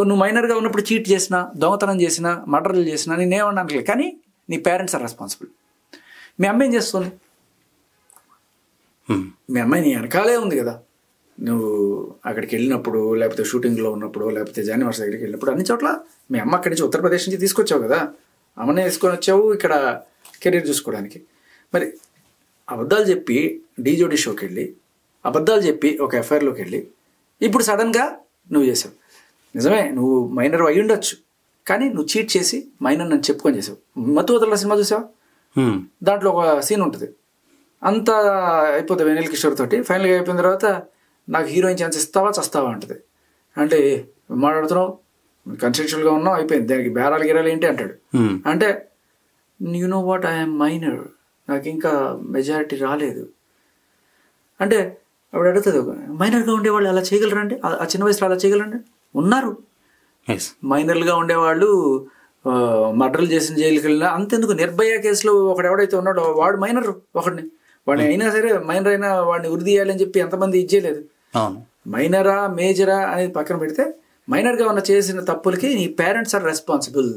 నువ్వు మైనర్గా ఉన్నప్పుడు చీట్ చేసినా, దొంగతనం చేసినా, మర్డర్లు చేసినా నేనేమన్నా కానీ నీ పేరెంట్స్ ఆర్ రెస్పాన్సిబుల్. మీ అమ్మ ఏం చేస్తుంది? మీ అమ్మాయి నీ వెనకాలే ఉంది కదా. నువ్వు అక్కడికి వెళ్ళినప్పుడు, లేకపోతే షూటింగ్లో ఉన్నప్పుడు, లేకపోతే జానివర్స్ దగ్గరికి వెళ్ళినప్పుడు అన్ని చోట్ల మీ అమ్మ అక్కడి నుంచి ఉత్తరప్రదేశ్ నుంచి తీసుకొచ్చావు కదా. అమ్మనే తీసుకొని వచ్చావు ఇక్కడ కెరీర్ చూసుకోవడానికి. మరి అబద్ధాలు చెప్పి డీజోడీ షోకి వెళ్ళి, అబద్ధాలు చెప్పి ఒక ఎఫ్ఐఆర్లోకి వెళ్ళి, ఇప్పుడు సడన్గా నువ్వు చేసావు. నిజమే, నువ్వు మైనర్ అయి ఉండొచ్చు, కానీ నువ్వు చీట్ చేసి మైనర్ నన్ను చెప్పుకొని చేసావు. మత్తు వదల సినిమా చూసావా? దాంట్లో ఒక సీన్ ఉంటుంది, అంతా అయిపోతుంది వెనిల్ కిషోర్ తోటి. ఫైనల్గా అయిపోయిన తర్వాత నాకు హీరోయిన్ ఛాన్స్ ఇస్తావా చస్తావా అంటది. అంటే మాట్లాడుతున్నావు, కన్సెన్షువల్గా ఉన్నావు, అయిపోయింది, దానికి బేరాలు గిరాలు ఏంటి అంటాడు. అంటే you know what, I'm minor, నాకు ఇంకా మెజారిటీ రాలేదు అంటే అప్పుడు అడుగుతుంది, మైనర్గా ఉండేవాళ్ళు అలా చేయగలరండి? ఆ చిన్న వయసులో అలా చేయగలరండి? ఉన్నారు. మైనర్లుగా ఉండేవాళ్ళు మర్డర్లు చేసిన జైలుకి వెళ్ళినా అంతెందుకు. నిర్భయ కేసులో ఒకడు ఎవడైతే ఉన్నాడో వాడు మైనర్, వాడిని అయినా సరే మైనర్ అయినా వాడిని ఉరి తీయాలని చెప్పి ఎంతమంది ఇచ్చేయలేదు. మైనరా మేజరా అనేది పక్కన పెడితే మైనర్గా ఉన్న చేసిన తప్పులకి నీ పేరెంట్స్ ఆర్ రెస్పాన్సిబుల్.